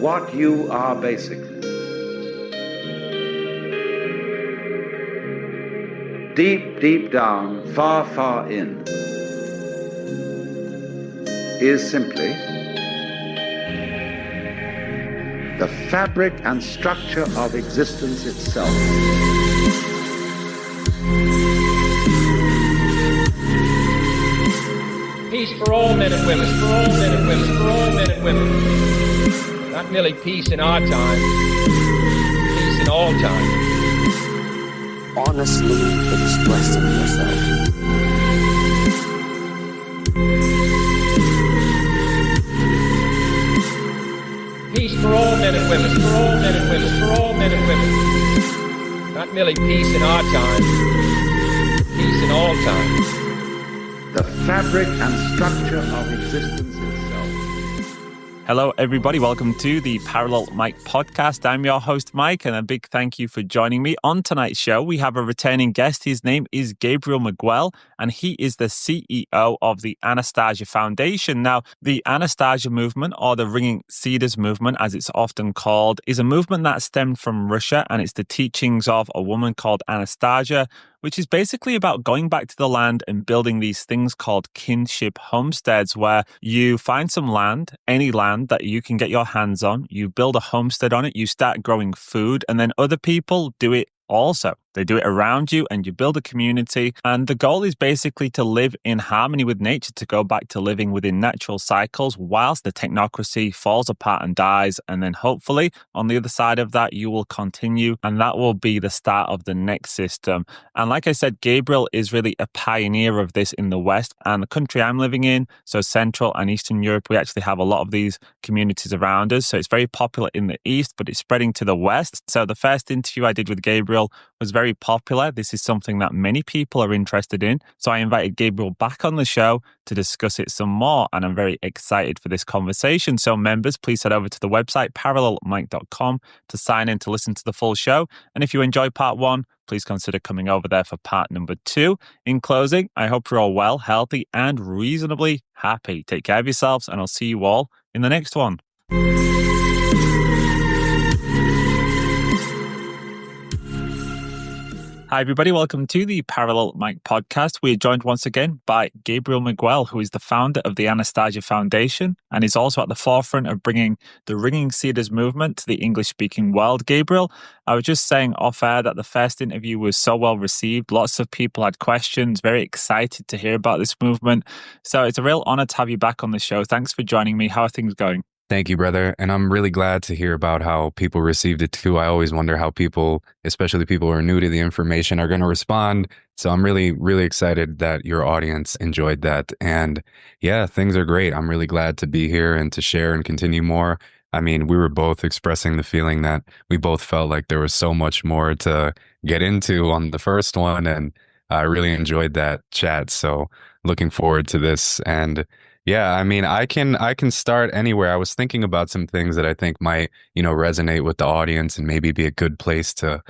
what you are basically. Deep, deep down, far, far in, is simply the fabric and structure of existence itself. Peace for all men and women, for all men and women, for all men and women. Not merely peace in our time, peace in all time. Honestly expressing yourself. Peace for all men and women, for all men and women, for all men and women. Not merely peace in our time, peace in all time. The fabric and structure of existence itself. Hello, everybody. Welcome to the Parallel Mike podcast. I'm your host, Mike, and a big thank you for joining me. On tonight's show, we have a returning guest. His name is Gabriel Miguel, and he is the CEO of the Anastasia Foundation. Now, the Anastasia movement, or the Ringing Cedars movement, as it's often called, is a movement that stemmed from Russia, and it's the teachings of a woman called Anastasia, which is basically about going back to the land and building these things called kinship homesteads, where you find some land, any land that you can get your hands on, you build a homestead on it, you start growing food, and then other people do it also. They do it around you and you build a community. And the goal is basically to live in harmony with nature, to go back to living within natural cycles whilst the technocracy falls apart and dies. And then hopefully on the other side of that, you will continue, and that will be the start of the next system. And like I said, Gabriel is really a pioneer of this in the West, and the country I'm living in, so Central and Eastern Europe, we actually have a lot of these communities around us. So it's very popular in the East, but it's spreading to the West. So the first interview I did with Gabriel was very popular. This is something that many people are interested in. So I invited Gabriel back on the show to discuss it some more, and I'm very excited for this conversation. So members, please head over to the website parallelmike.com to sign in to listen to the full show. And if you enjoy part one, please consider coming over there for part number two. In closing, I hope you're all well, healthy, and reasonably happy. Take care of yourselves, and I'll see you all in the next one. Hi, everybody. Welcome to the Parallel Mike podcast. We are joined once again by Gabriel Miguel, who is the founder of the Anastasia Foundation and is also at the forefront of bringing the Ringing Cedars movement to the English-speaking world. Gabriel, I was just saying off air that the first interview was so well received. Lots of people had questions, very excited to hear about this movement. So it's a real honor to have you back on the show. Thanks for joining me. How are things going? Thank you, brother. And I'm really glad to hear about how people received it too. I always wonder how people, especially people who are new to the information, are going to respond. So I'm really, really excited that your audience enjoyed that. And yeah, things are great. I'm really glad to be here and to share and continue more. I mean, we were both expressing the feeling that we both felt like there was so much more to get into on the first one. And I really enjoyed that chat. So looking forward to this. And yeah, I mean, I can start anywhere. I was thinking about some things that I think might, resonate with the audience and maybe be a good place to,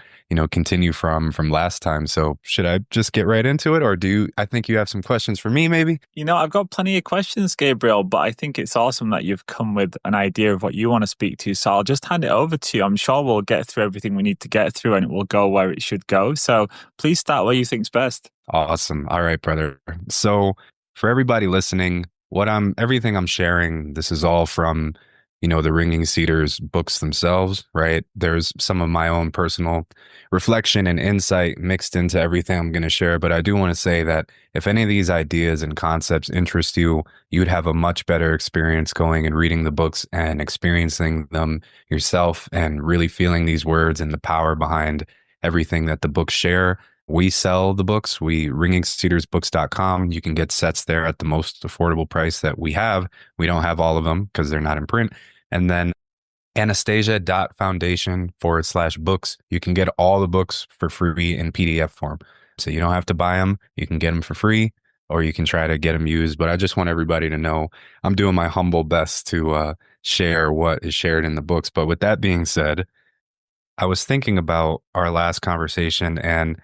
continue from last time. So should I just get right into it, or I think you have some questions for me maybe? I've got plenty of questions, Gabriel, but I think it's awesome that you've come with an idea of what you want to speak to. So I'll just hand it over to you. I'm sure we'll get through everything we need to get through and it will go where it should go. So please start where you think's best. Awesome. All right, brother. So for everybody listening, everything I'm sharing, this is all from, the Ringing Cedars books themselves, right? There's some of my own personal reflection and insight mixed into everything I'm going to share. But I do want to say that if any of these ideas and concepts interest you, you'd have a much better experience going and reading the books and experiencing them yourself and really feeling these words and the power behind everything that the books share. We sell the books. ringingcedersbooks.com. You can get sets there at the most affordable price that we have. We don't have all of them because they're not in print. And then anastasia.foundation/books. You can get all the books for free in PDF form. So you don't have to buy them. You can get them for free, or you can try to get them used. But I just want everybody to know I'm doing my humble best to share what is shared in the books. But with that being said, I was thinking about our last conversation, and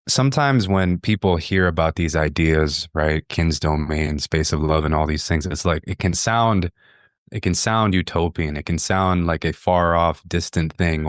sometimes when people hear about these ideas, right, Kin's domain, space of love, and all these things, it's like it can sound it can sound utopian. It can sound like a far off, distant thing.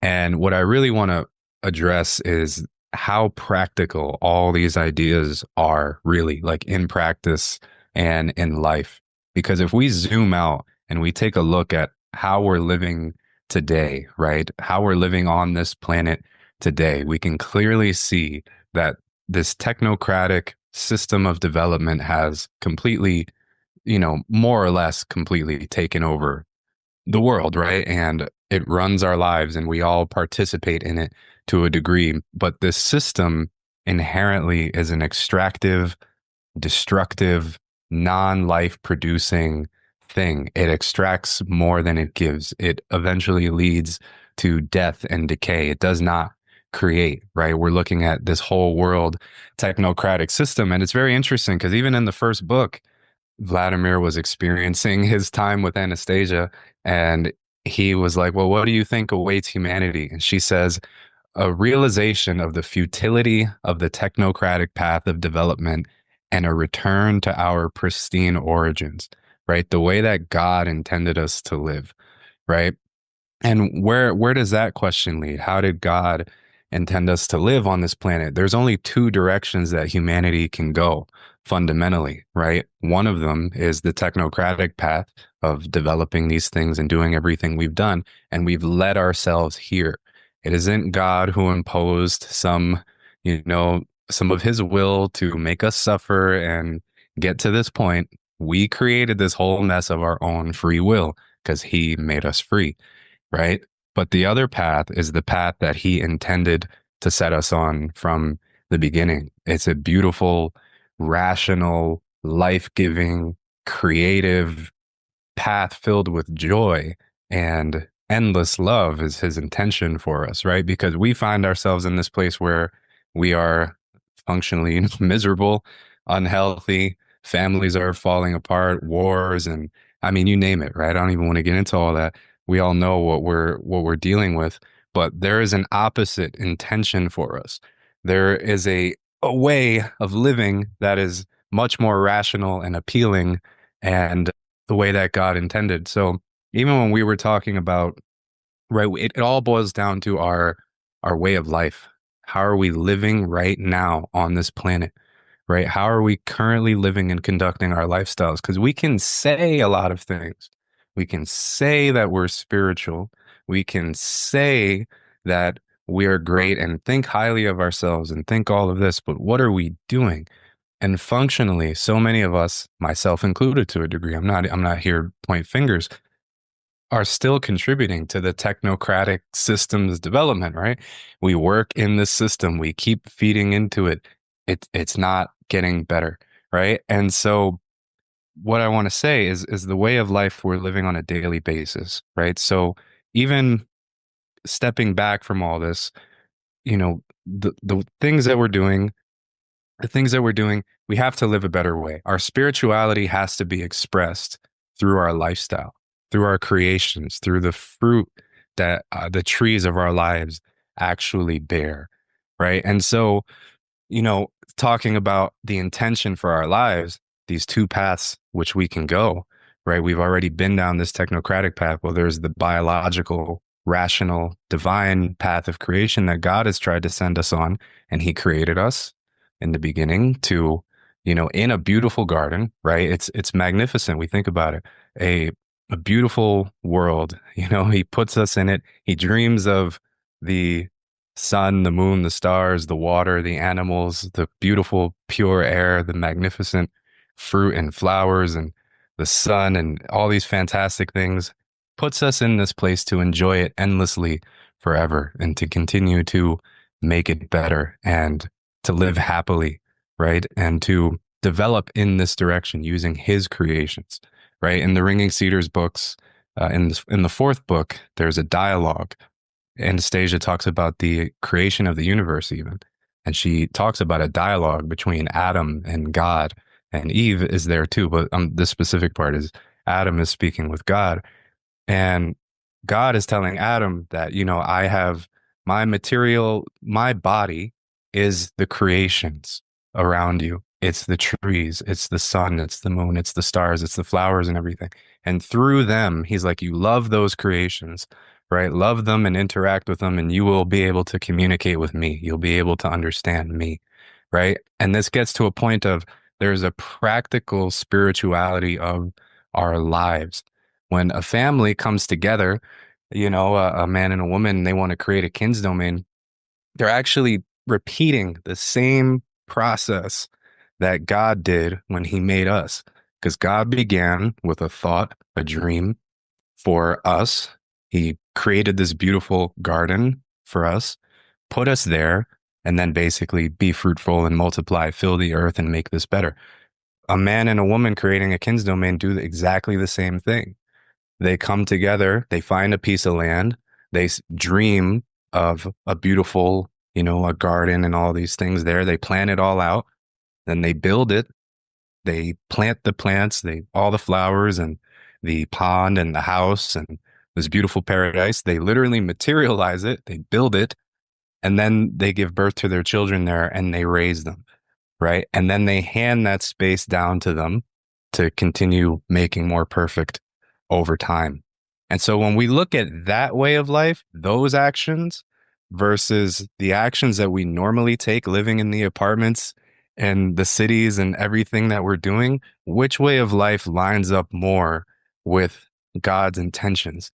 And what I really want to address is how practical all these ideas are really, like in practice and in life. Because if we zoom out and we take a look at how we're living today, right? How we're living on this planet today, we can clearly see that this technocratic system of development has completely, more or less completely taken over the world, right? And it runs our lives and we all participate in it to a degree. But this system inherently is an extractive, destructive, non-life producing thing. It extracts more than it gives. It eventually leads to death and decay. It does not create, right? We're looking at this whole world technocratic system. And it's very interesting because even in the first book, Vladimir was experiencing his time with Anastasia, and he was like, well, what do you think awaits humanity? And she says, a realization of the futility of the technocratic path of development and a return to our pristine origins, right? The way that God intended us to live, right? And where does that question lead? How did God intend us to live on this planet? There's only two directions that humanity can go fundamentally, right? One of them is the technocratic path of developing these things and doing everything we've done, and we've led ourselves here. It isn't God who imposed some of his will to make us suffer and get to this point. We created this whole mess of our own free will because he made us free, right? But the other path is the path that he intended to set us on from the beginning. It's a beautiful, rational, life-giving, creative path filled with joy and endless love is his intention for us, right? Because we find ourselves in this place where we are functionally miserable, unhealthy, families are falling apart, wars, and I mean, you name it, right? I don't even want to get into all that. We all know what we're dealing with, but there is an opposite intention for us. There is a way of living that is much more rational and appealing and the way that God intended. So even when we were talking about, right, it all boils down to our way of life. How are we living right now on this planet? Right? How are we currently living and conducting our lifestyles? Because we can say a lot of things. We can say that we're spiritual. We can say that we are great and think highly of ourselves and think all of this, but what are we doing? And functionally, so many of us, myself included to a degree, I'm not here to point fingers, are still contributing to the technocratic system's development, right? We work in this system, we keep feeding into it. It's not getting better, right? And so what I want to say is the way of life we're living on a daily basis, right? So even stepping back from all this, the things that we're doing, we have to live a better way. Our spirituality has to be expressed through our lifestyle, through our creations, through the fruit that the trees of our lives actually bear, right? And so, talking about the intention for our lives, these two paths which we can go, right? We've already been down this technocratic path. Well, there's the biological, rational, divine path of creation that God has tried to send us on, and he created us in the beginning to, in a beautiful garden, right? It's magnificent. We think about it. A beautiful world, he puts us in it. He dreams of the sun, the moon, the stars, the water, the animals, the beautiful pure air, the magnificent fruit and flowers and the sun and all these fantastic things, puts us in this place to enjoy it endlessly forever and to continue to make it better and to live happily, right? And to develop in this direction using his creations, right? In the Ringing Cedars books, in the fourth book, there's a dialogue. Anastasia talks about the creation of the universe even, and she talks about a dialogue between Adam and God, and Eve is there too, but this specific part is Adam is speaking with God, and God is telling Adam that, I have my body is the creations around you. It's the trees, it's the sun, it's the moon, it's the stars, it's the flowers and everything. And through them, he's like, you love those creations, right? Love them and interact with them, and you will be able to communicate with me. You'll be able to understand me, right? And this gets to a point of there's a practical spirituality of our lives. When a family comes together, a man and a woman, they want to create a kins domain, they're actually repeating the same process that God did when he made us. Because God began with a thought, a dream for us. He created this beautiful garden for us, put us there, and then basically be fruitful and multiply, fill the earth and make this better. A man and a woman creating a kins domain do exactly the same thing. They come together, they find a piece of land, they dream of a beautiful, a garden and all these things there. They plan it all out, then they build it. They plant the plants, all the flowers and the pond and the house and this beautiful paradise. They literally materialize it, they build it, and then they give birth to their children there and they raise them, right? And then they hand that space down to them to continue making more perfect over time. And so when we look at that way of life, those actions versus the actions that we normally take living in the apartments and the cities and everything that we're doing, which way of life lines up more with God's intentions,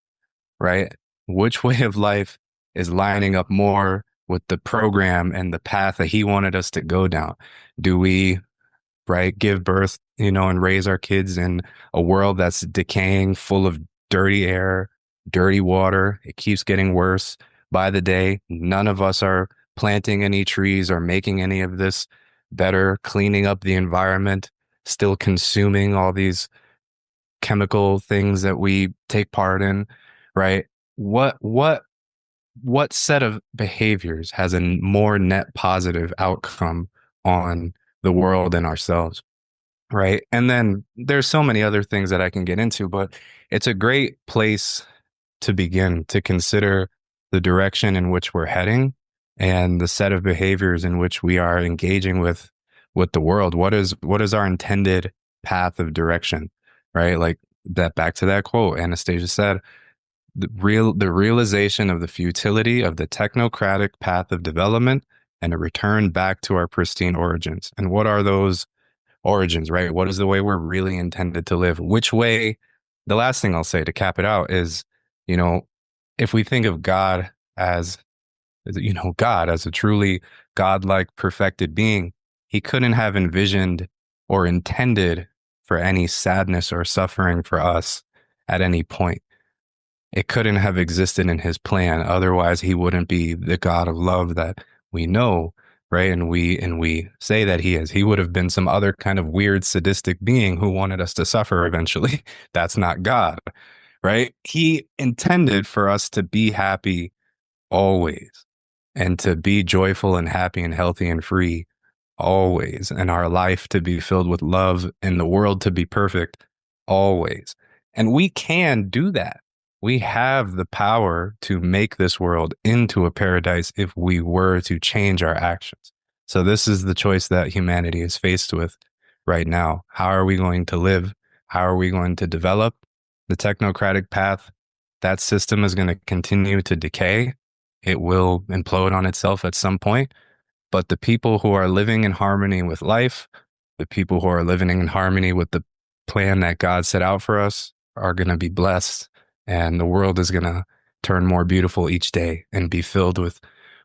right? Which way of life is lining up more with the program and the path that he wanted us to go down? Do we, right, give birth, and raise our kids in a world that's decaying, full of dirty air, dirty water? It keeps getting worse by the day. None of us are planting any trees or making any of this better, cleaning up the environment, still consuming all these chemical things that we take part in, right? What set of behaviors has a more net positive outcome on the world and ourselves, right? And then there's so many other things that I can get into, but it's a great place to begin to consider the direction in which we're heading and the set of behaviors in which we are engaging with the world. What is our intended path of direction, right? Like that, back to that quote Anastasia said, the realization of the futility of the technocratic path of development and a return back to our pristine origins. And what are those origins, right? What is the way we're really intended to live? Which way? The last thing I'll say to cap it out is, if we think of God as, God as a truly godlike perfected being, he couldn't have envisioned or intended for any sadness or suffering for us at any point. It couldn't have existed in his plan. Otherwise, he wouldn't be the God of love that we know, right? And we say that he is. He would have been some other kind of weird sadistic being who wanted us to suffer eventually. That's not God, right? He intended for us to be happy always and to be joyful and happy and healthy and free always, and our life to be filled with love and the world to be perfect always. And we can do that. We have the power to make this world into a paradise if we were to change our actions. So this is the choice that humanity is faced with right now. How are we going to live? How are we going to develop? The technocratic path, that system is going to continue to decay. It will implode on itself at some point. But the people who are living in harmony with life, the people who are living in harmony with the plan that God set out for us, are going to be blessed. And the world is going to turn more beautiful each day and be filled with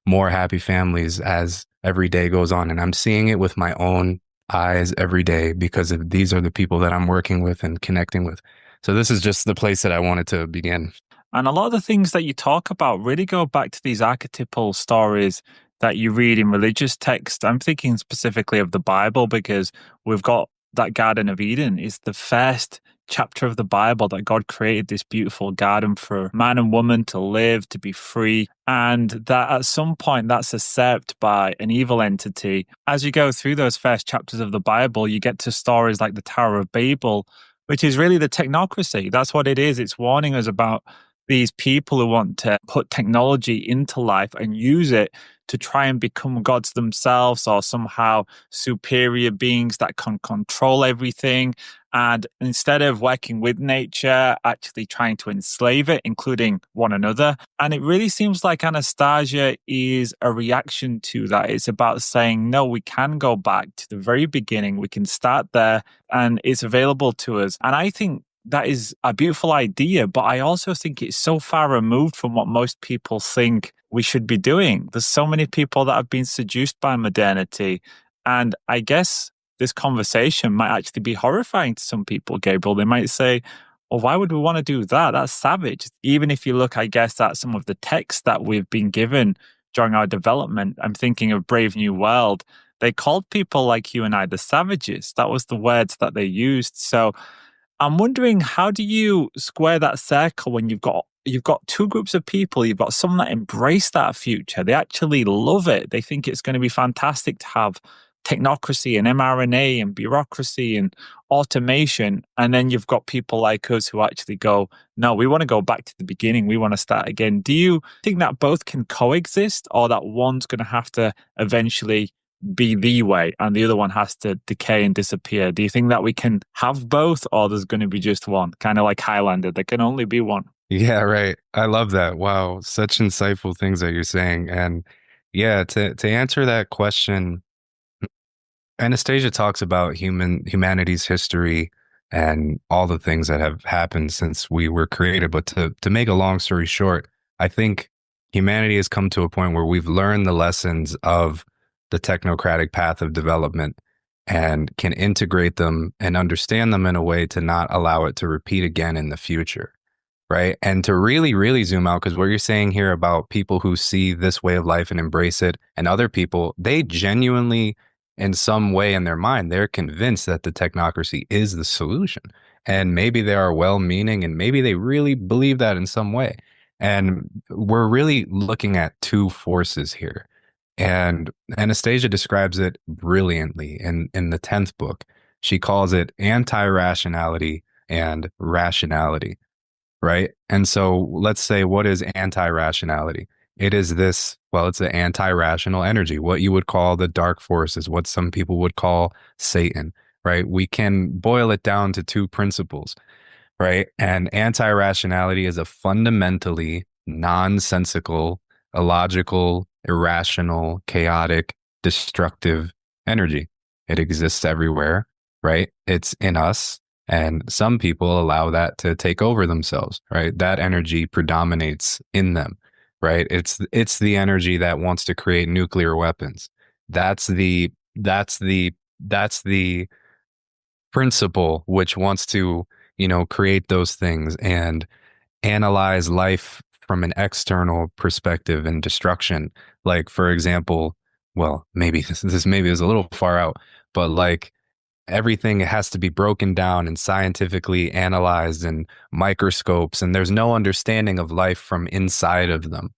more happy families as every day goes on. And I'm seeing it with my own eyes every day because these are the people that I'm working with and connecting with. So this is just the place that I wanted to begin. And a lot of the things that you talk about really go back to these archetypal stories that you read in religious texts. I'm thinking specifically of the Bible because we've got that Garden of Eden is the first chapter of the Bible that God created this beautiful garden for man and woman to live, to be free, and that at some point that's usurped by an evil entity. As you go through those first chapters of the Bible, you get to stories like the Tower of Babel, which is really the technocracy. That's what it is. It's warning us about these people who want to put technology into life and use it to try and become gods themselves or somehow superior beings that can control everything. And instead of working with nature, actually trying to enslave it, including one another. And it really seems like Anastasia is a reaction to that. It's about saying, no, we can go back to the very beginning. We can start there and it's available to us. And I think that is a beautiful idea, but I also think it's so far removed from what most people think we should be doing. There's so many people that have been seduced by modernity. And I guess this conversation might actually be horrifying to some people, Gabriel. They might say, well, why would we want to do that? That's savage. Even if you look, I guess, at some of the texts that we've been given during our development, I'm thinking of Brave New World. They called people like you and I the savages. That was the words that they used. So I'm wondering, how do you square that circle when you've got two groups of people? You've got some that embrace that future. They actually love it. They think it's going to be fantastic to have technocracy and mRNA and bureaucracy and automation. And then you've got people like us who actually go, no, we want to go back to the beginning. We want to start again. Do you think that both can coexist, or that one's going to have to eventually be the way and the other one has to decay and disappear? Do you think that we can have both, or there's going to be just one, kind of like Highlander, there can only be one? Yeah, right. I love that. Wow, such insightful things that you're saying. And yeah, to answer that question, Anastasia talks about humanity's history and all the things that have happened since we were created. But to make a long story short, I think humanity has come to a point where we've learned the lessons of the technocratic path of development and can integrate them and understand them in a way to not allow it to repeat again in the future. Right. And to really, really zoom out, because what you're saying here about people who see this way of life and embrace it, and other people, they genuinely, in some way in their mind, they're convinced that the technocracy is the solution. And maybe they are well meaning and maybe they really believe that in some way. And we're really looking at two forces here. And Anastasia describes it brilliantly in the 10th book. She calls it anti-rationality and rationality. Right. And so let's say, what is anti-rationality? It is this, well, it's an anti-rational energy, what you would call the dark forces, what some people would call Satan, right? We can boil it down to two principles, right? And anti-rationality is a fundamentally nonsensical, illogical, irrational, chaotic, destructive energy. It exists everywhere, right? It's in us. And some people allow that to take over themselves, right? That energy predominates in them, right? It's the energy that wants to create nuclear weapons. That's the principle which wants to, create those things and analyze life from an external perspective and destruction. Like, for example, well, maybe this maybe is a little far out, but like, everything has to be broken down and scientifically analyzed and microscopes, and there's no understanding of life from inside of them,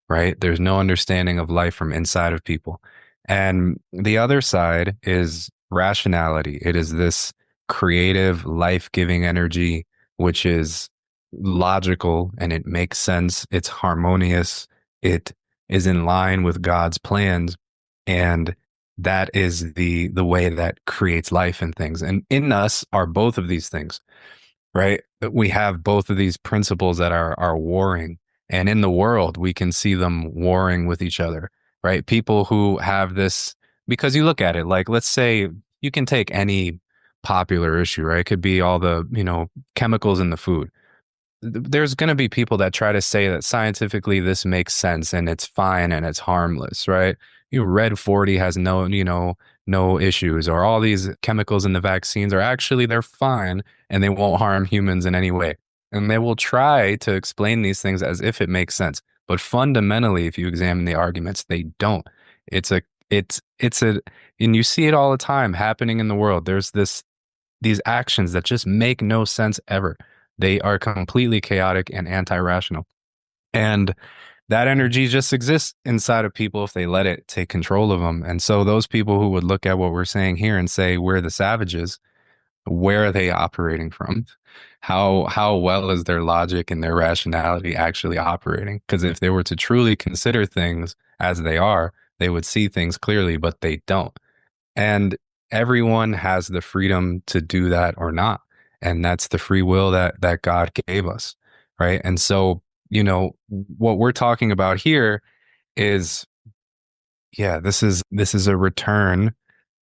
right? There's no understanding of life from inside of people. And the other side is rationality. It is this creative, life-giving energy, which is logical and it makes sense. It's harmonious. It is in line with God's plans. And that is the way that creates life and things. And in us are both of these things, right? We have both of these principles that are warring. And in the world, we can see them warring with each other, right? People who have this, because you look at it, like, let's say you can take any popular issue, right? It could be all the, chemicals in the food. There's going to be people that try to say that scientifically this makes sense and it's fine and it's harmless, right? Red 40 has no issues, or all these chemicals in the vaccines are actually, they're fine and they won't harm humans in any way. And they will try to explain these things as if it makes sense. But fundamentally, if you examine the arguments, they don't. And you see it all the time happening in the world. There's these actions that just make no sense ever. They are completely chaotic and anti-rational. And that energy just exists inside of people if they let it take control of them. And so those people who would look at what we're saying here and say we're the savages, where are they operating from? How well is their logic and their rationality actually operating? Because if they were to truly consider things as they are, they would see things clearly, but they don't. And everyone has the freedom to do that or not. And that's the free will that God gave us, right? And so, what we're talking about here is, yeah, this is a return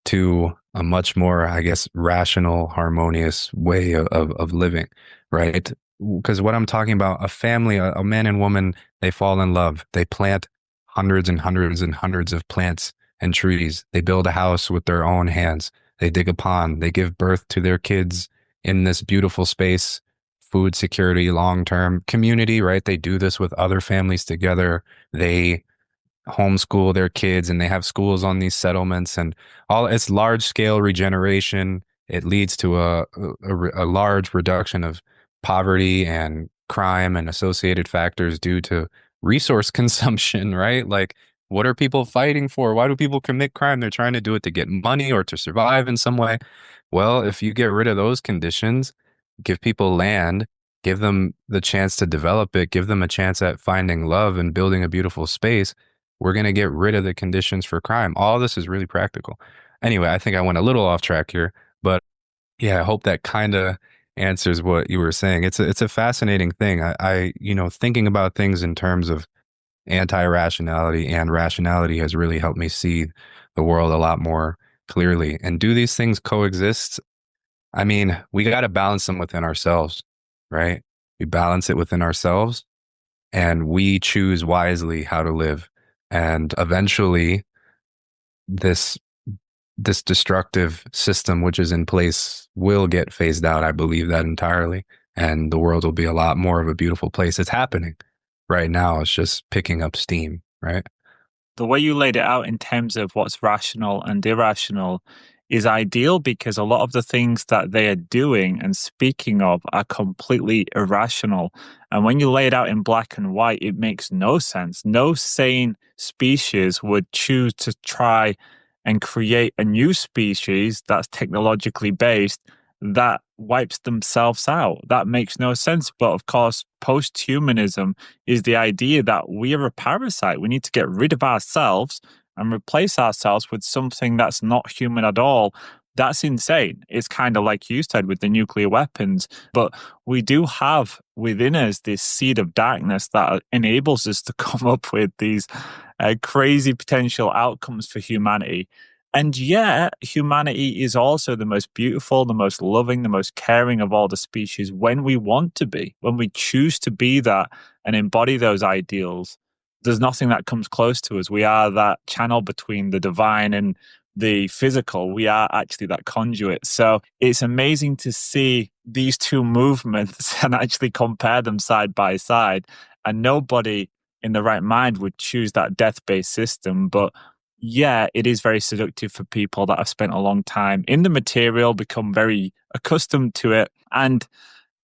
to a much more, I guess, rational, harmonious way of living, right? Because what I'm talking about, a family, a man and woman, they fall in love. They plant hundreds and hundreds and hundreds of plants and trees. They build a house with their own hands. They dig a pond. They give birth to their kids in this beautiful space, food security, long-term community, right? They do this with other families together. They homeschool their kids and they have schools on these settlements and all. It's large scale regeneration. It leads to a large reduction of poverty and crime and associated factors due to resource consumption, right? Like, what are people fighting for? Why do people commit crime? They're trying to do it to get money or to survive in some way. Well, if you get rid of those conditions, give people land, give them the chance to develop it, give them a chance at finding love and building a beautiful space, we're going to get rid of the conditions for crime. All this is really practical. Anyway, I think I went a little off track here, but yeah, I hope that kind of answers what you were saying. It's a fascinating thing. Thinking about things in terms of anti-rationality and rationality has really helped me see the world a lot more clearly. And do these things coexist? I mean, we got to balance them within ourselves, right? We balance it within ourselves and we choose wisely how to live. And eventually this destructive system which is in place will get phased out. I believe that entirely. And the world will be a lot more of a beautiful place. It's happening right now. It's just picking up steam, right? The way you laid it out in terms of what's rational and irrational is ideal because a lot of the things that they are doing and speaking of are completely irrational. And when you lay it out in black and white, it makes no sense. No sane species would choose to try and create a new species that's technologically based that wipes themselves out. That makes no sense. But of course, post-humanism is the idea that we are a parasite. We need to get rid of ourselves and replace ourselves with something that's not human at all. That's insane. It's kind of like you said with the nuclear weapons, but we do have within us this seed of darkness that enables us to come up with these crazy potential outcomes for humanity. And yet, humanity is also the most beautiful, the most loving, the most caring of all the species when we want to be, when we choose to be that and embody those ideals. There's nothing that comes close to us. We are that channel between the divine and the physical. We are actually that conduit. So it's amazing to see these two movements and actually compare them side by side. And nobody in the right mind would choose that death-based system. But yeah, it is very seductive for people that have spent a long time in the material, become very accustomed to it. And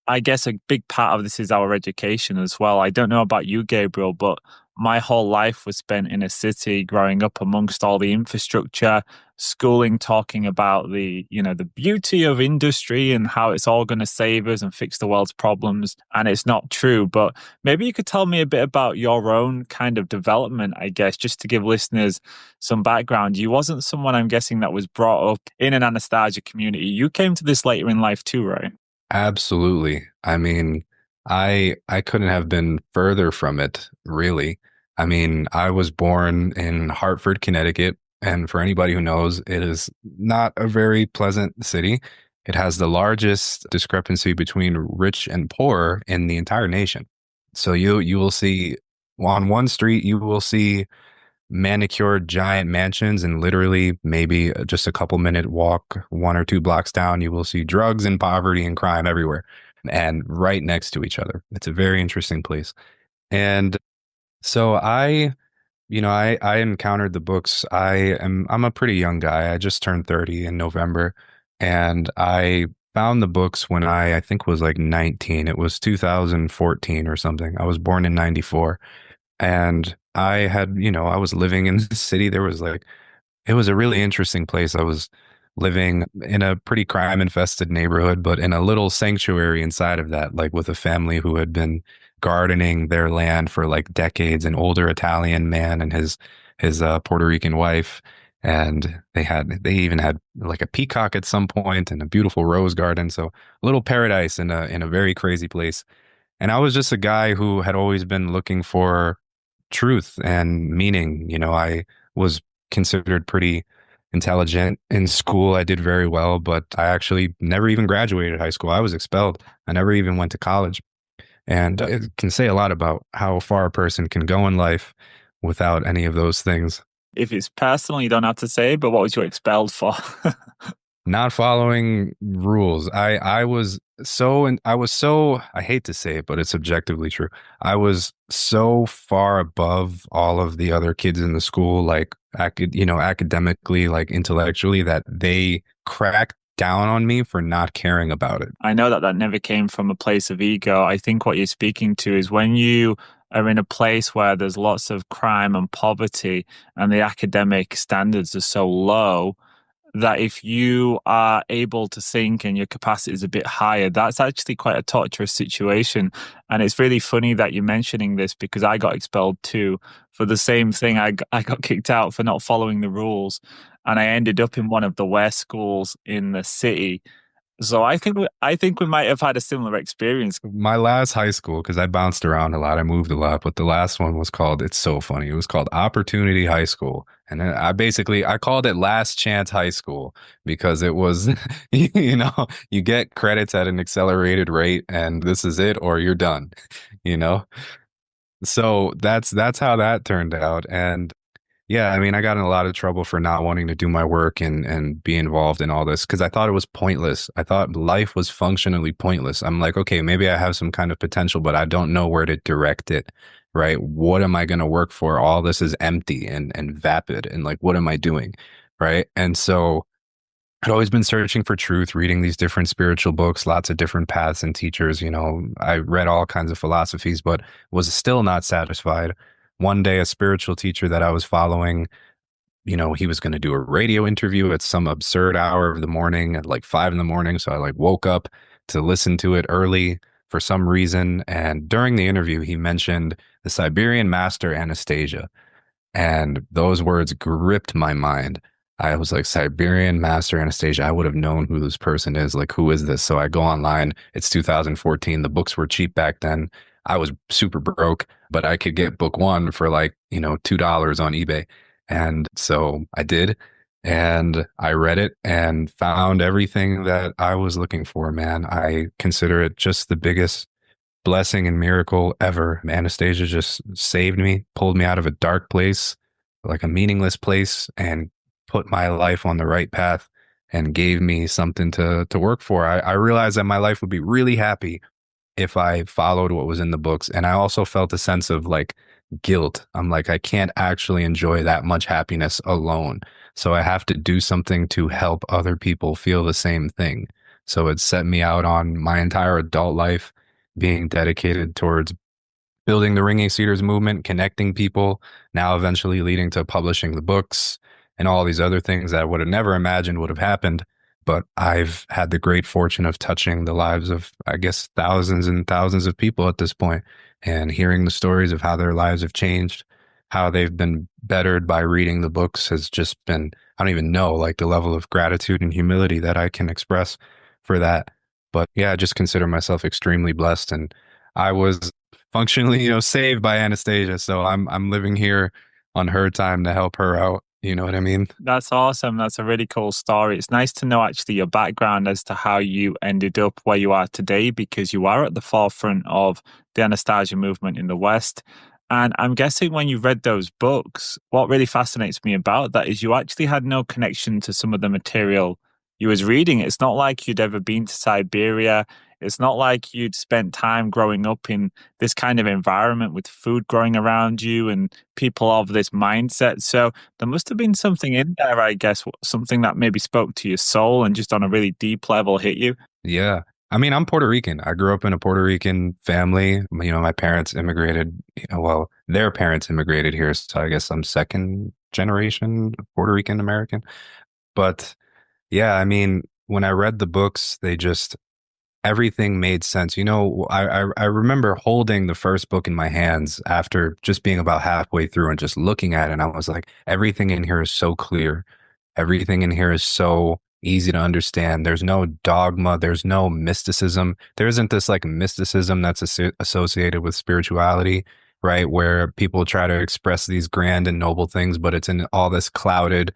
I guess a big part of this is our education as well. I don't know about you, Gabriel, but my whole life was spent in a city growing up amongst all the infrastructure, schooling, talking about the beauty of industry and how it's all going to save us and fix the world's problems. And it's not true. But maybe you could tell me a bit about your own kind of development, I guess, just to give listeners some background. You wasn't someone, I'm guessing, that was brought up in an Anastasia community. You came to this later in life too, right? Absolutely. I mean, I couldn't have been further from it, really. I mean, I was born in Hartford, Connecticut, and for anybody who knows, it is not a very pleasant city. It has the largest discrepancy between rich and poor in the entire nation. So you will see on one street, you will see manicured giant mansions, and literally maybe just a couple minute walk 1 or 2 blocks down, you will see drugs and poverty and crime everywhere and right next to each other. It's a very interesting place. And so I encountered the books. I'm a pretty young guy. I just turned 30 in November, and I found the books when I think was like 19. It was 2014 or something. I was born in 94. And I was living in the city. It was a really interesting place. I was living in a pretty crime infested neighborhood, but in a little sanctuary inside of that, like with a family who had been gardening their land for like decades, an older Italian man and his Puerto Rican wife. And they even had like a peacock at some point and a beautiful rose garden. So a little paradise in a very crazy place. And I was just a guy who had always been looking for truth and meaning. I was considered pretty intelligent in school. I did very well, but I actually never even graduated high school. I was expelled. I never even went to college. And it can say a lot about how far a person can go in life without any of those things. If it's personal, you don't have to say, but what was you expelled for? Not following rules. I was so, and I was so, I hate to say it, but it's objectively true. I was so far above all of the other kids in the school, like academically, like intellectually, that they cracked down on me for not caring about it. I know that never came from a place of ego. I think what you're speaking to is when you are in a place where there's lots of crime and poverty and the academic standards are so low, that if you are able to think and your capacity is a bit higher, that's actually quite a torturous situation. And it's really funny that you're mentioning this because I got expelled too for the same thing. I got kicked out for not following the rules, and I ended up in one of the worst schools in the city. So I think we might have had a similar experience. My last high school, because I bounced around a lot, I moved a lot, but the last one was called, it's so funny, it was called Opportunity High School. And then I called it Last Chance High School because it was, you get credits at an accelerated rate and this is it or you're done, you know? So that's how that turned out. And yeah, I mean, I got in a lot of trouble for not wanting to do my work and be involved in all this because I thought it was pointless. I thought life was functionally pointless. I'm like, okay, maybe I have some kind of potential, but I don't know where to direct it, right? What am I going to work for? All this is empty and vapid. And like, what am I doing? Right. And so I'd always been searching for truth, reading these different spiritual books, lots of different paths and teachers. I read all kinds of philosophies, but was still not satisfied. One day, a spiritual teacher that I was following, he was going to do a radio interview at some absurd hour of the morning at like 5 a.m. So I like woke up to listen to it early for some reason. And during the interview, he mentioned the Siberian master Anastasia. And those words gripped my mind. I was like, Siberian Master Anastasia. I would have known who this person is. Like, who is this? So I go online. It's 2014. The books were cheap back then. I was super broke, but I could get book one for like, $2 on eBay. And so I did. And I read it and found everything that I was looking for, man. I consider it just the biggest blessing and miracle ever. Anastasia just saved me, pulled me out of a dark place, like a meaningless place, and put my life on the right path and gave me something to work for. I realized that my life would be really happy if I followed what was in the books. And I also felt a sense of like guilt. I'm like, I can't actually enjoy that much happiness alone. So I have to do something to help other people feel the same thing. So it set me out on my entire adult life being dedicated towards building the Ringing Cedars movement, connecting people, now eventually leading to publishing the books and all these other things that I would have never imagined would have happened. But I've had the great fortune of touching the lives of, I guess, thousands and thousands of people at this point, and hearing the stories of how their lives have changed, how they've been bettered by reading the books has just been, I don't even know, like the level of gratitude and humility that I can express for that. But yeah, I just consider myself extremely blessed. And I was functionally, saved by Anastasia. So I'm living here on her time to help her out. You know what I mean? That's awesome. That's a really cool story. It's nice to know actually your background as to how you ended up where you are today, because you are at the forefront of the Anastasia movement in the West. And I'm guessing when you read those books, what really fascinates me about that is you actually had no connection to some of the material you was reading. It's not like you'd ever been to Siberia. It's not like you'd spent time growing up in this kind of environment with food growing around you and people of this mindset. So there must have been something in there, I guess, something that maybe spoke to your soul and just on a really deep level hit you. Yeah. I mean, I'm Puerto Rican. I grew up in a Puerto Rican family. My parents immigrated, well, their parents immigrated here. So I guess I'm second generation Puerto Rican American. But Yeah, I mean, when I read the books, they just everything made sense. I remember holding the first book in my hands after just being about halfway through and just looking at it. And I was like, everything in here is so clear. Everything in here is so easy to understand. There's no dogma. There's no mysticism. There isn't this like mysticism that's associated with spirituality, right? Where people try to express these grand and noble things, but it's in all this clouded,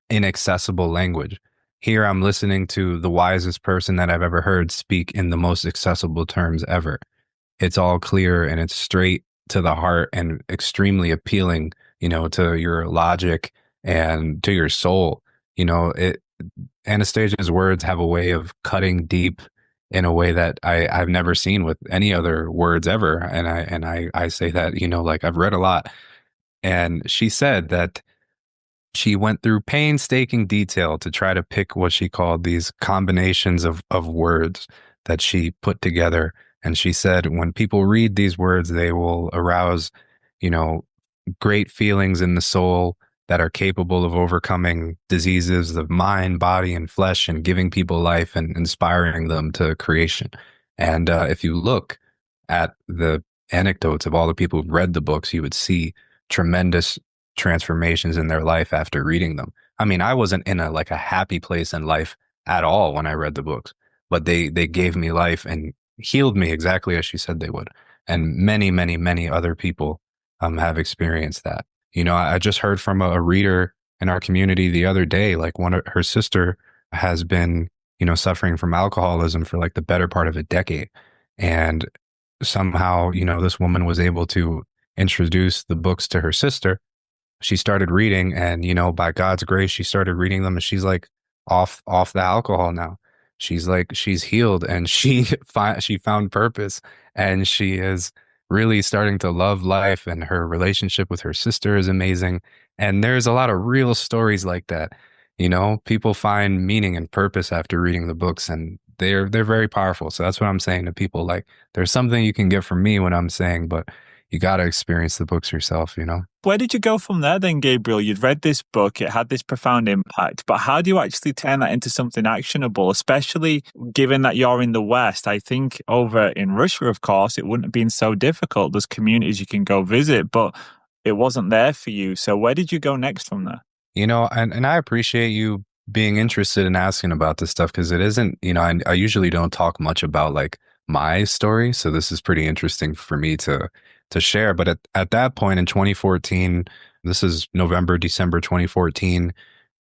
inaccessible language. Here I'm listening to the wisest person that I've ever heard speak in the most accessible terms ever. It's all clear and it's straight to the heart and extremely appealing, to your logic and to your soul. Anastasia's words have a way of cutting deep in a way that I've never seen with any other words ever. And I say that, like I've read a lot. And she said that she went through painstaking detail to try to pick what she called these combinations of words that she put together. And she said, when people read these words, they will arouse, you know, great feelings in the soul that are capable of overcoming diseases of mind, body, and flesh, and giving people life and inspiring them to creation. And if you look at the anecdotes of all the people who've read the books, you would see tremendous transformations in their life after reading them. I mean, I wasn't in a happy place in life at all when I read the books, but they gave me life and healed me exactly as she said they would. And many, many, many other people have experienced that. I just heard from a reader in our community the other day, like one of her sister has been, suffering from alcoholism for like the better part of a decade. And somehow, this woman was able to introduce the books to her sister. She started reading and, by God's grace, she started reading them and she's like off the alcohol now. She's healed and she found purpose and she is really starting to love life and her relationship with her sister is amazing. And there's a lot of real stories like that. People find meaning and purpose after reading the books and they're very powerful. So that's what I'm saying to people. Like there's something you can get from me when I'm saying, but you got to experience the books yourself. Where did you go from there then, Gabriel? You'd read this book, it had this profound impact, but how do you actually turn that into something actionable, especially given that you're in the West? I think over in Russia, of course, it wouldn't have been so difficult. There's communities you can go visit, but it wasn't there for you. So where did you go next from there? And I appreciate you being interested in asking about this stuff because it isn't, I usually don't talk much about like my story. So this is pretty interesting for me to share. But at that point in 2014, this is November, December 2014,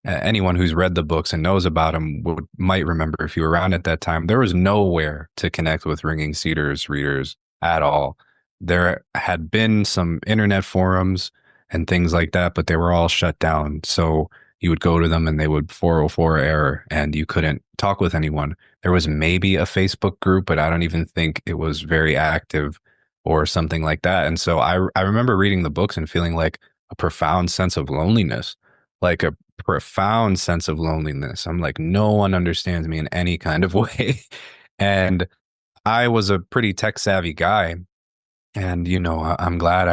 anyone who's read the books and knows about them might remember if you were around at that time, there was nowhere to connect with Ringing Cedars readers at all. There had been some internet forums and things like that, but they were all shut down. So you would go to them and they would 404 error and you couldn't talk with anyone. There was maybe a Facebook group, but I don't even think it was very active or something like that. And so I remember reading the books and feeling like a profound sense of loneliness, like a profound sense of loneliness. I'm like, no one understands me in any kind of way. And I was a pretty tech savvy guy. And, I'm glad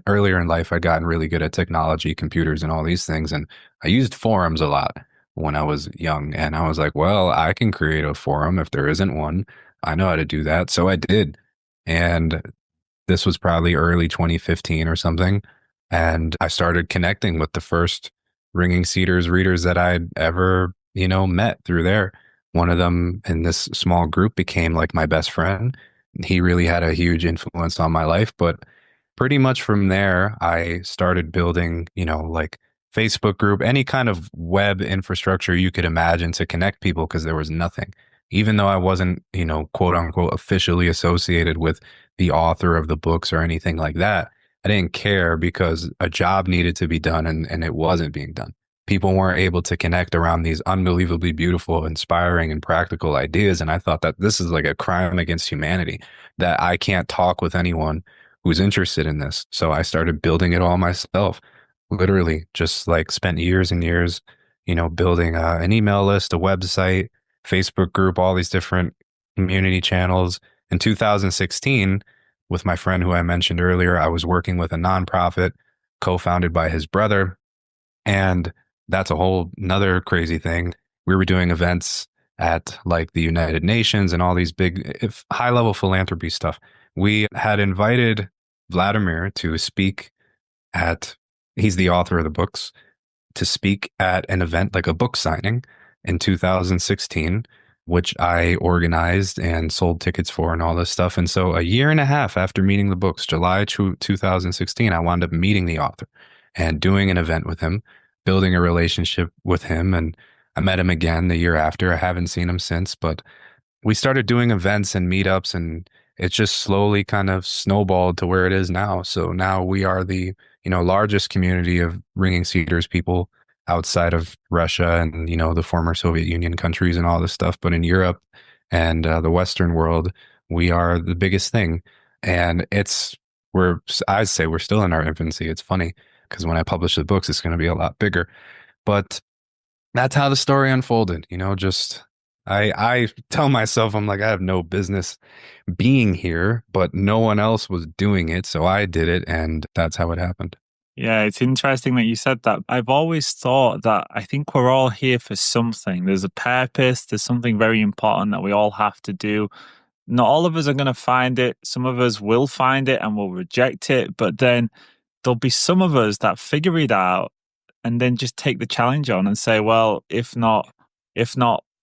earlier in life, I'd gotten really good at technology, computers, and all these things. And I used forums a lot when I was young. And I was like, well, I can create a forum if there isn't one. I know how to do that. So I did. And this was probably early 2015 or something. And I started connecting with the first Ringing Cedars readers that I'd ever, met through there. One of them in this small group became like my best friend. He really had a huge influence on my life. But pretty much from there, I started building, like Facebook group, any kind of web infrastructure you could imagine to connect people because there was nothing. Even though I wasn't, quote unquote, officially associated with the author of the books or anything like that, I didn't care because a job needed to be done and it wasn't being done. People weren't able to connect around these unbelievably beautiful, inspiring, and practical ideas. And I thought that this is like a crime against humanity, that I can't talk with anyone who's interested in this. So I started building it all myself, literally just like spent years and years, building an email list, a website, Facebook group, all these different community channels. In 2016, with my friend who I mentioned earlier, I was working with a nonprofit co-founded by his brother. And that's a whole nother crazy thing. we were doing events at like the United Nations and all these big high level philanthropy stuff. We had invited Vladimir to speak at, he's the author of the books, to speak at an event like a book signing in 2016, which I organized and sold tickets for and all this stuff. And so a year and a half after meeting the books, July 2016, I wound up meeting the author and doing an event with him, building a relationship with him. And I met him again the year after. I haven't seen him since, but we started doing events and meetups, and it just slowly kind of snowballed to where it is now. So now we are the, largest community of Ringing Cedars people outside of Russia and, the former Soviet Union countries and all this stuff. But in Europe and the Western world, we are the biggest thing. And I'd say we're still in our infancy. It's funny because when I publish the books, it's going to be a lot bigger. But that's how the story unfolded, just I tell myself, I'm like, I have no business being here, but no one else was doing it. So I did it, and that's how it happened. Yeah, it's interesting that you said that. I've always thought that I think we're all here for something. There's a purpose, there's something very important that we all have to do. Not all of us are going to find it. Some of us will find it and will reject it, but then there'll be some of us that figure it out and then just take the challenge on and say, well, if not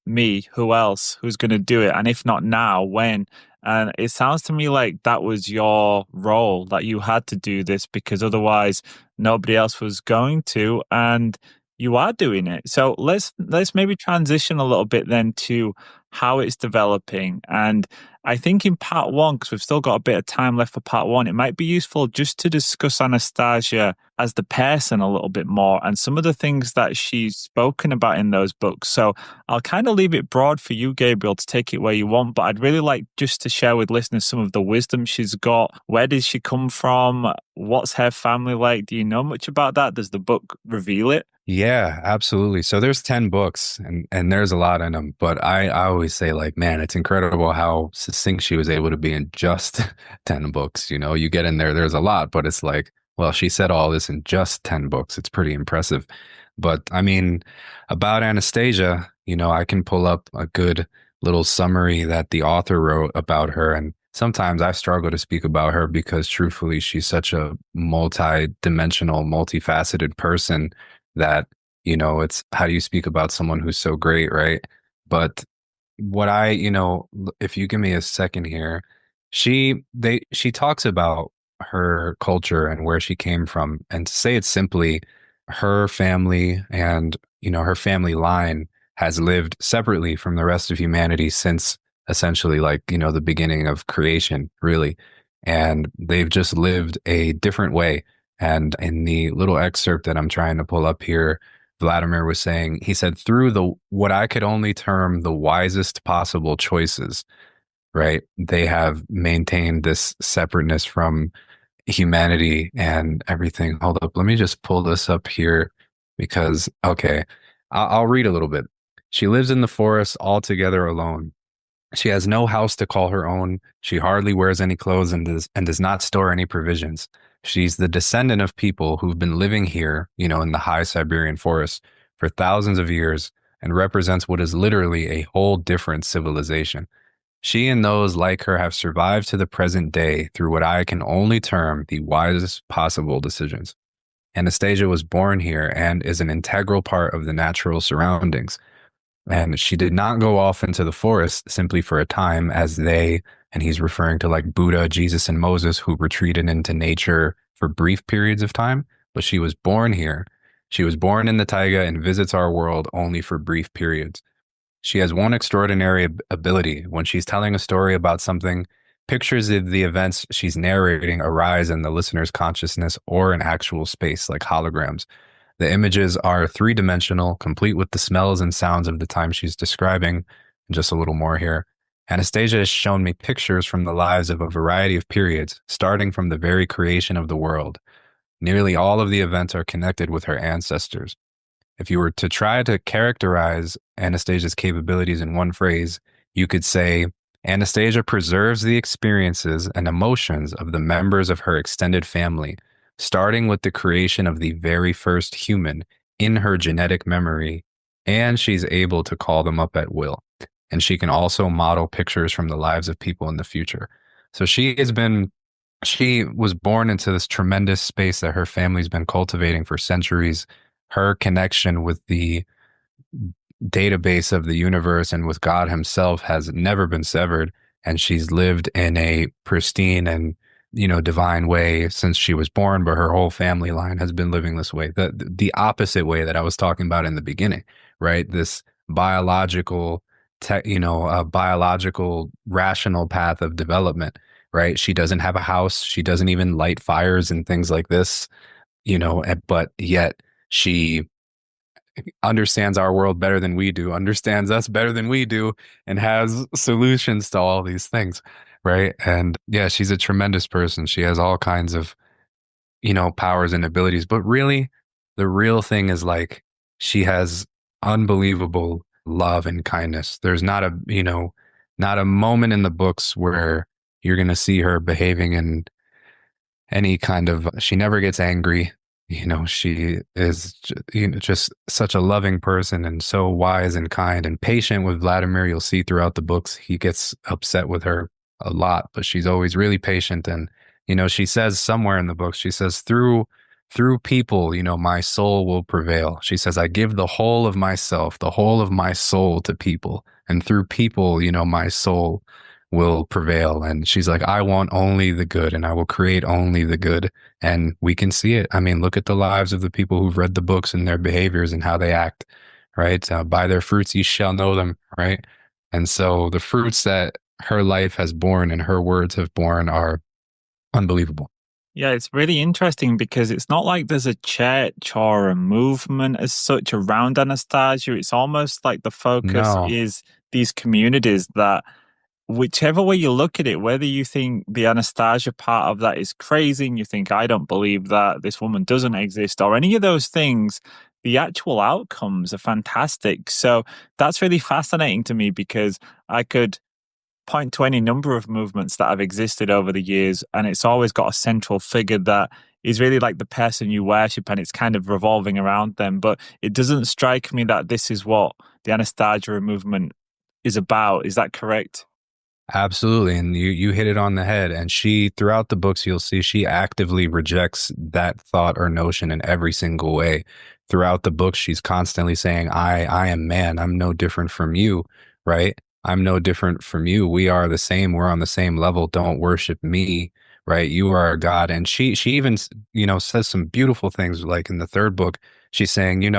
me, who else? Who's going to do it? And if not now, when? And it sounds to me like that was your role, that you had to do this because otherwise nobody else was going to, and you are doing it. So let's maybe transition a little bit then to how it's developing. And I think in part one, because we've still got a bit of time left for part one, it might be useful just to discuss Anastasia as the person a little bit more and some of the things that she's spoken about in those books. So I'll kind of leave it broad for you, Gabriel, to take it where you want, but I'd really like just to share with listeners some of the wisdom she's got. Where did she come from? What's her family like? Do you know much about that? Does the book reveal it? Yeah, absolutely. So there's 10 books and there's a lot in them, but I always say like, man, it's incredible how succinct she was able to be in just 10 books. You get in there's a lot, but it's like, well, she said all this in just 10 books. It's pretty impressive. But I mean, about Anastasia, I can pull up a good little summary that the author wrote about her. And sometimes I struggle to speak about her because truthfully, she's such a multi-dimensional, multifaceted person that, it's how do you speak about someone who's so great, right? But what if you give me a second here, she talks about her culture and where she came from. And to say it simply, her family and, her family line has lived separately from the rest of humanity since essentially like, the beginning of creation, really. And they've just lived a different way. And in the little excerpt that I'm trying to pull up here, Vladimir was saying, he said, through what I could only term the wisest possible choices, right? They have maintained this separateness from humanity and everything. Hold up. Let me just pull this up here because, okay, I'll read a little bit. She lives in the forest altogether alone. She has no house to call her own. She hardly wears any clothes and does not store any provisions. She's the descendant of people who've been living here, in the high Siberian forest for thousands of years and represents what is literally a whole different civilization. She and those like her have survived to the present day through what I can only term the wisest possible decisions. Anastasia was born here and is an integral part of the natural surroundings. And she did not go off into the forest simply for a time as and he's referring to like Buddha, Jesus, and Moses, who retreated into nature for brief periods of time, but she was born here. She was born in the taiga and visits our world only for brief periods. She has one extraordinary ability. When she's telling a story about something, pictures of the events she's narrating arise in the listener's consciousness or in actual space, like holograms. The images are three-dimensional, complete with the smells and sounds of the time she's describing. And just a little more here. Anastasia has shown me pictures from the lives of a variety of periods, starting from the very creation of the world. Nearly all of the events are connected with her ancestors. If you were to try to characterize Anastasia's capabilities in one phrase, you could say, Anastasia preserves the experiences and emotions of the members of her extended family, starting with the creation of the very first human in her genetic memory and she's able to call them up at will. And she can also model pictures from the lives of people in the future. So she was born into this tremendous space that her family's been cultivating for centuries. Her connection with the database of the universe and with God himself has never been severed. And she's lived in a pristine and, divine way since she was born, but her whole family line has been living this way. The opposite way that I was talking about in the beginning, right? This biological, biological rational path of development, right? She doesn't have a house. She doesn't even light fires and things like this, but yet she understands our world better than we do, understands us better than we do, and has solutions to all these things, right? And yeah, she's a tremendous person. She has all kinds of, powers and abilities, but really the real thing is like she has unbelievable love and kindness. There's not a moment in the books where you're going to see her behaving in any kind of, she never gets angry. She is just such a loving person and so wise and kind and patient with Vladimir. You'll see throughout the books, he gets upset with her a lot, but she's always really patient. And, she says somewhere in the book, she says, through people, my soul will prevail. She says, I give the whole of myself, the whole of my soul to people. And through people, my soul will prevail. And she's like, I want only the good and I will create only the good. And we can see it. I mean, look at the lives of the people who've read the books and their behaviors and how they act, right? By their fruits, you shall know them, right? And so the fruits that her life has borne and her words have borne are unbelievable. Yeah, it's really interesting because it's not like there's a church or a movement as such around Anastasia. It's almost like the focus No, is these communities that, whichever way you look at it, whether you think the Anastasia part of that is crazy and you think, I don't believe that, this woman doesn't exist, or any of those things, the actual outcomes are fantastic. So that's really fascinating to me because I could point to any number of movements that have existed over the years, and it's always got a central figure that is really like the person you worship, and it's kind of revolving around them. But it doesn't strike me that this is what the Anastasia movement is about. Is that correct? absolutely. And you hit it on the head. And she, throughout the books, you'll see she actively rejects that thought or notion in every single way. Throughout the book, she's constantly saying, I am man. I'm no different from you, right? I'm no different from you. We are the same. We're on the same level. Don't worship me, right? You are a God. And she even, says some beautiful things. Like in the third book, she's saying,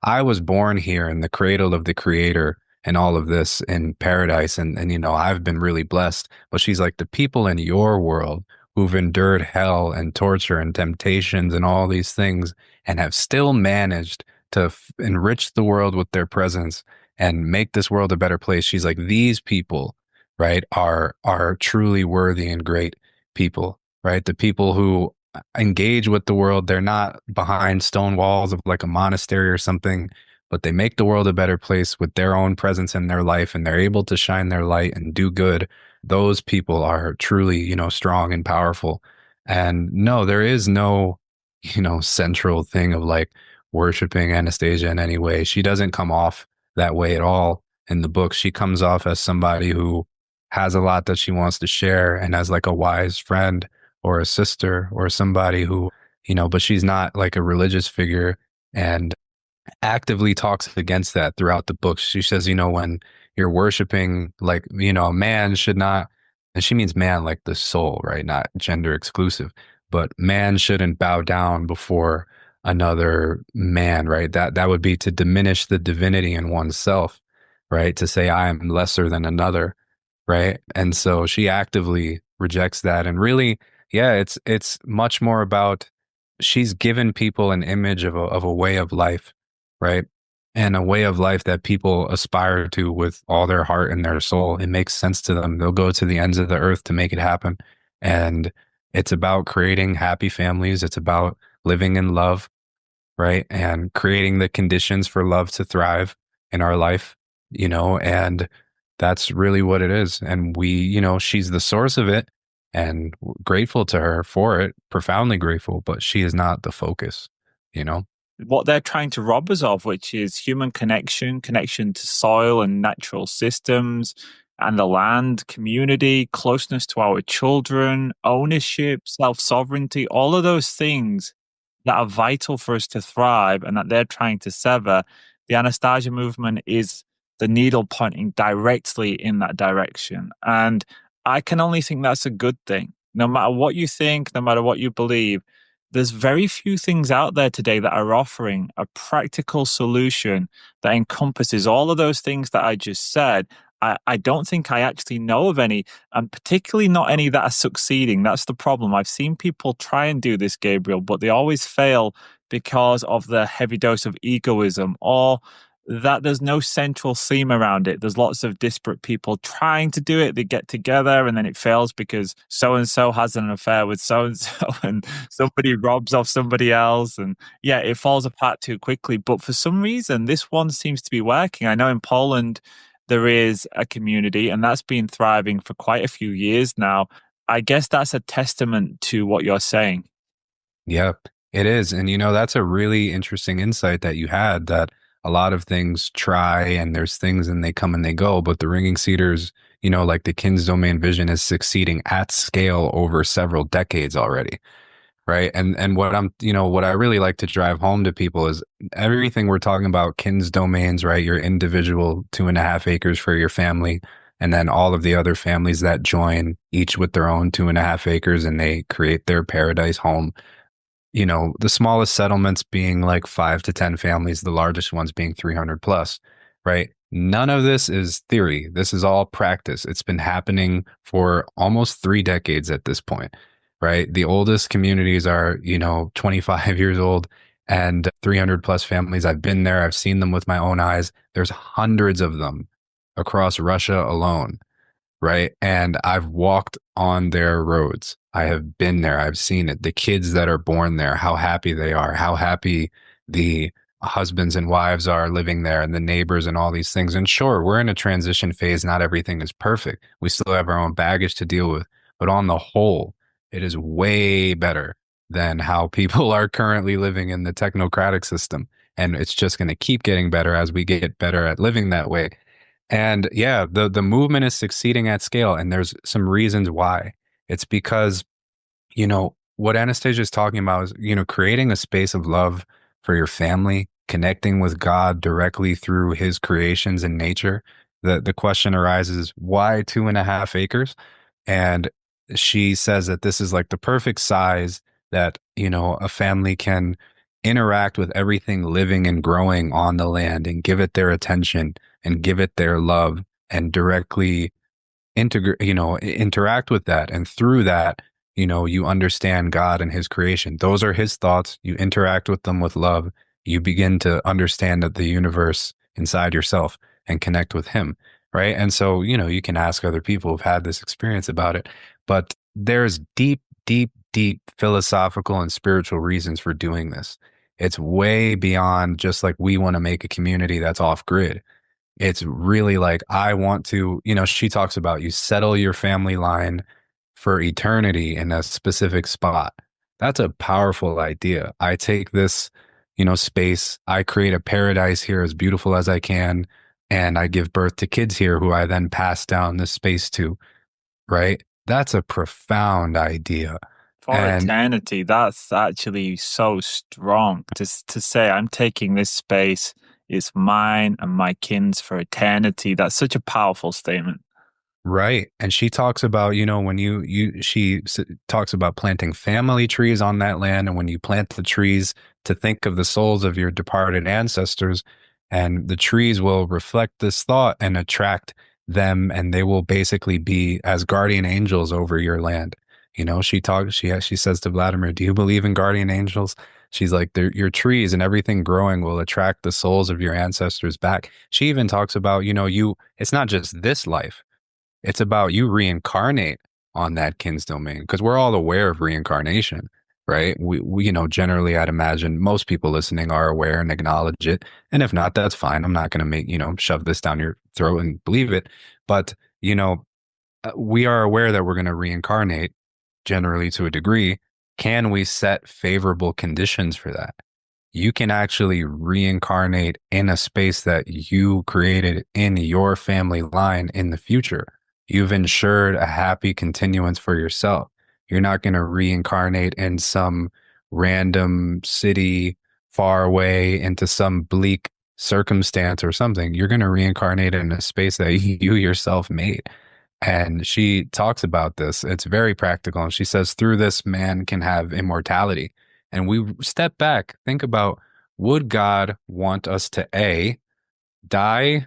I was born here in the cradle of the creator and all of this in paradise. And I've been really blessed. But she's like, the people in your world who've endured hell and torture and temptations and all these things and have still managed to enrich the world with their presence and make this world a better place. She's like, these people, right, are truly worthy and great people, right? The people who engage with the world, they're not behind stone walls of like a monastery or something, but they make the world a better place with their own presence in their life, and they're able to shine their light and do good. Those people are truly, strong and powerful. And no, there is no, central thing of like worshiping Anastasia in any way. She doesn't come off that way at all in the book. She comes off as somebody who has a lot that she wants to share and as like a wise friend or a sister or somebody who, but she's not like a religious figure, and actively talks against that throughout the book. She says, when you're worshiping, like, a man should not, and she means man like the soul, right? Not gender exclusive, but man shouldn't bow down before another man, right? That would be to diminish the divinity in oneself, right? To say I am lesser than another, right? And so she actively rejects that. And really, yeah, it's much more about, she's given people an image of a way of life, right? And a way of life that people aspire to with all their heart and their soul. It makes sense to them. They'll go to the ends of the earth to make it happen. And it's about creating happy families. It's about living in love, right? And creating the conditions for love to thrive in our life, and that's really what it is. And we, she's the source of it, and grateful to her for it, profoundly grateful, but she is not the focus, you know? what they're trying to rob us of, which is human connection, connection to soil and natural systems and the land, community, closeness to our children, ownership, self sovereignty, all of those things that are vital for us to thrive and that they're trying to sever. The Anastasia movement is the needle pointing directly in that direction. And I can only think that's a good thing. No matter what you think, no matter what you believe, there's very few things out there today that are offering a practical solution that encompasses all of those things that I just said. I don't think I actually know of any, and particularly not any that are succeeding. That's the problem. I've seen people try and do this, Gabriel, but they always fail because of the heavy dose of egoism or that there's no central theme around it. There's lots of disparate people trying to do it. They get together and then it fails because so and so has an affair with so and so and somebody robs off somebody else. And yeah, it falls apart too quickly. But for some reason, this one seems to be working. I know in Poland, there is a community and that's been thriving for quite a few years now. I guess that's a testament to what you're saying. Yep, it is. And that's a really interesting insight that you had, that a lot of things try and there's things and they come and they go, but the ringing cedars, like the Kin's domain vision is succeeding at scale over several decades already. Right. And what I really like to drive home to people is everything we're talking about, Kin's domains, right? Your individual 2.5 acres for your family. And then all of the other families that join, each with their own 2.5 acres, and they create their paradise home. The smallest settlements being like 5 to 10 families, the largest ones being 300 plus, right? None of this is theory. This is all practice. It's been happening for almost 3 decades at this point, right? The oldest communities are, 25 years old and 300 plus families. I've been there. I've seen them with my own eyes. There's hundreds of them across Russia alone, right? And I've walked on their roads. I have been there. I've seen it. The kids that are born there, how happy they are, how happy the husbands and wives are living there, and the neighbors and all these things. And sure, we're in a transition phase. Not everything is perfect. We still have our own baggage to deal with. But on the whole, it is way better than how people are currently living in the technocratic system. And it's just going to keep getting better as we get better at living that way. And yeah, the movement is succeeding at scale, and there's some reasons why. It's because, what Anastasia is talking about is, creating a space of love for your family, connecting with God directly through his creations and nature. The question arises, why 2.5 acres? And she says that this is like the perfect size that, a family can interact with everything living and growing on the land and give it their attention and give it their love and directly interact with that. And through that, you understand God and his creation. Those are his thoughts. You interact with them with love. You begin to understand that the universe inside yourself and connect with him. Right. And so, you can ask other people who've had this experience about it, but there's deep, deep, deep philosophical and spiritual reasons for doing this. It's way beyond just like, we want to make a community that's off grid. It's really like, I want to, she talks about you settle your family line for eternity in a specific spot. That's a powerful idea. I take this, space, I create a paradise here as beautiful as I can, and I give birth to kids here who I then pass down this space to, right? That's a profound idea. For eternity, that's actually so strong to say, I'm taking this space, it's mine and my kin's for eternity. That's such a powerful statement. Right. And she talks about, when she talks about planting family trees on that land. And when you plant the trees, to think of the souls of your departed ancestors, and the trees will reflect this thought and attract them, and they will basically be as guardian angels over your land. She says to Vladimir, do you believe in guardian angels? She's like, your trees and everything growing will attract the souls of your ancestors back. She even talks about, it's not just this life. It's about you reincarnate on that Kin's domain, because we're all aware of reincarnation, right? We generally, I'd imagine most people listening are aware and acknowledge it. And if not, that's fine. I'm not going to make, shove this down your throat and believe it. But, we are aware that we're going to reincarnate generally to a degree. Can we set favorable conditions for that? you can actually reincarnate in a space that you created in your family line in the future. You've ensured a happy continuance for yourself. You're not going to reincarnate in some random city far away into some bleak circumstance or something. You're going to reincarnate in a space that you yourself made. And she talks about this. It's very practical. And she says, through this, man can have immortality. And we step back, think about, would God want us to A, die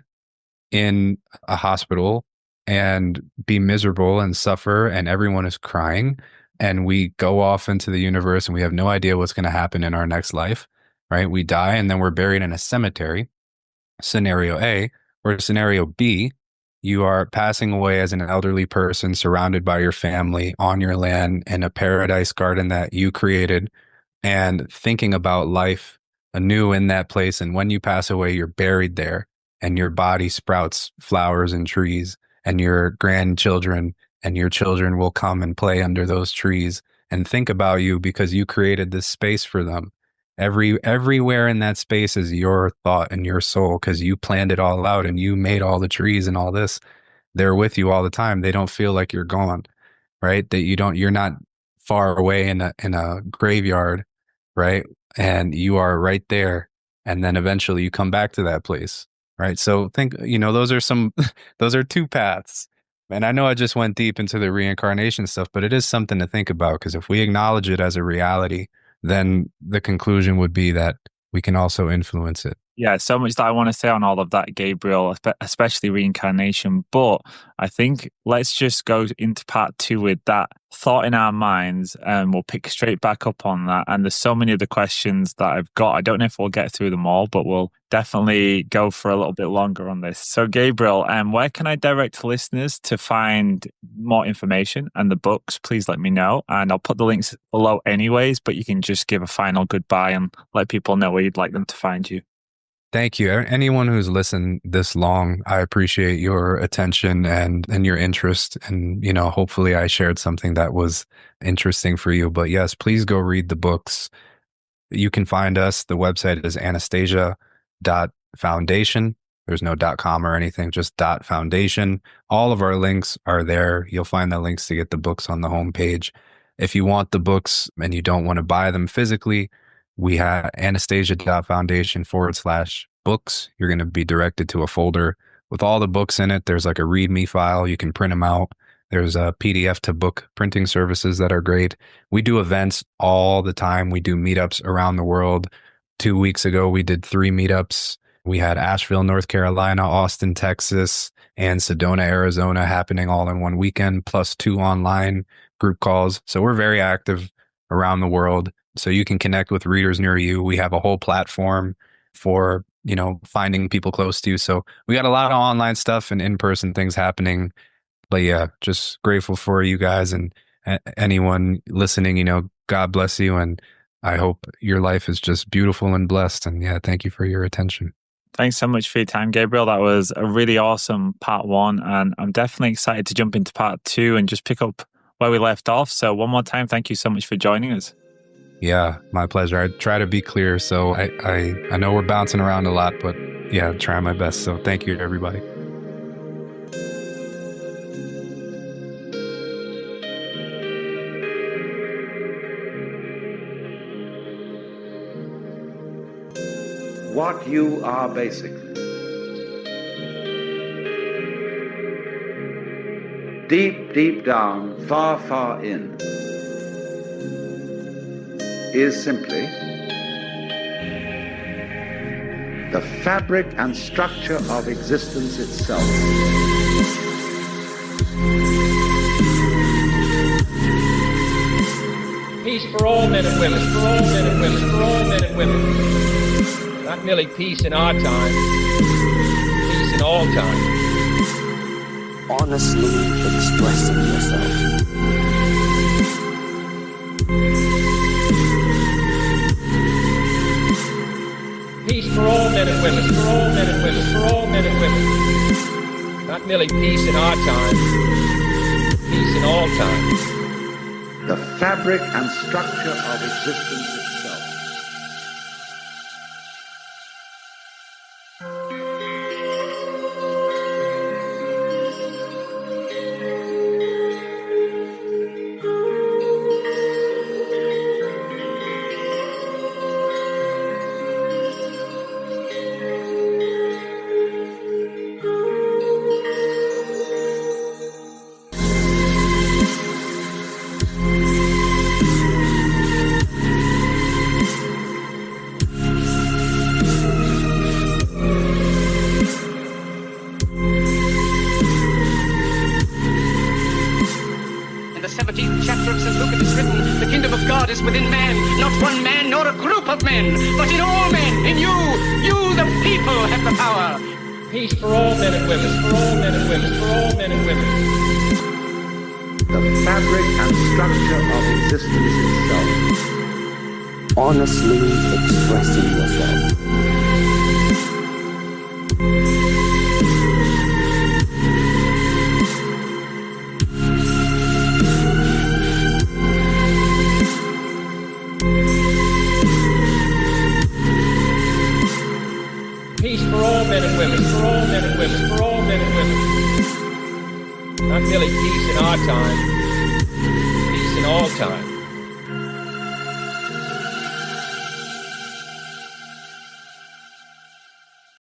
in a hospital and be miserable and suffer and everyone is crying and we go off into the universe and we have no idea what's going to happen in our next life, right? We die and then we're buried in a cemetery, scenario A, or scenario B, you are passing away as an elderly person surrounded by your family on your land in a paradise garden that you created and thinking about life anew in that place. And when you pass away, you're buried there and your body sprouts flowers and trees and your grandchildren and your children will come and play under those trees and think about you because you created this space for them. Everywhere in that space is your thought and your soul because you planned it all out and you made all the trees and all this. They're with you all the time. They don't feel like you're gone, right? You're not far away in a graveyard, right? And you are right there. And then eventually you come back to that place, right? So think, those are two paths. And I know I just went deep into the reincarnation stuff, but it is something to think about because if we acknowledge it as a reality, then the conclusion would be that we can also influence it. Yeah, so much that I want to say on all of that, Gabriel, especially reincarnation. But I think let's just go into part 2 with that thought in our minds and we'll pick straight back up on that. And there's so many of the questions that I've got. I don't know if we'll get through them all, but we'll definitely go for a little bit longer on this. So Gabriel, where can I direct listeners to find more information and the books? Please let me know. And I'll put the links below anyways, but you can just give a final goodbye and let people know where you'd like them to find you. Thank you. Anyone who's listened this long, I appreciate your attention and your interest. And, hopefully I shared something that was interesting for you. But yes, please go read the books. You can find us. The website is anastasia.foundation. There's no .com or anything, just .foundation. All of our links are there. You'll find the links to get the books on the homepage. If you want the books and you don't want to buy them physically, we have anastasia.foundation/books. You're going to be directed to a folder with all the books in it. There's like a README file. You can print them out. There's a PDF to book printing services that are great. We do events all the time. We do meetups around the world. 2 weeks ago, we did 3 meetups. We had Asheville, North Carolina, Austin, Texas, and Sedona, Arizona happening all in one weekend, plus 2 online group calls. So we're very active around the world. So you can connect with readers near you. We have a whole platform for, finding people close to you. So we got a lot of online stuff and in-person things happening. But yeah, just grateful for you guys and anyone listening, God bless you. And I hope your life is just beautiful and blessed. And yeah, thank you for your attention. Thanks so much for your time, Gabriel. That was a really awesome part 1. And I'm definitely excited to jump into part 2 and just pick up where we left off. So one more time, thank you so much for joining us. Yeah, my pleasure. I try to be clear. So I know we're bouncing around a lot, but yeah, try my best. So thank you, everybody. What you are basically. Deep, deep down, far, far in, is simply the fabric and structure of existence itself. Peace for all men and women, for all men and women, for all men and women. Not merely peace in our time, peace in all time. Honestly expressing yourself. Peace for all men and women, for all men and women, for all men and women. Not merely peace in our time, peace in all time. The fabric and structure of existence itself. The kingdom of God is within man, not one man nor a group of men, but in all men, in you. You, the people, have the power. Peace for all men and women, for all men and women, for all men and women. The fabric and structure of existence itself. Honestly expressing yourself. Peace for all men and women, for all men and women, for all men and women. Not merely peace in our time, peace in all time.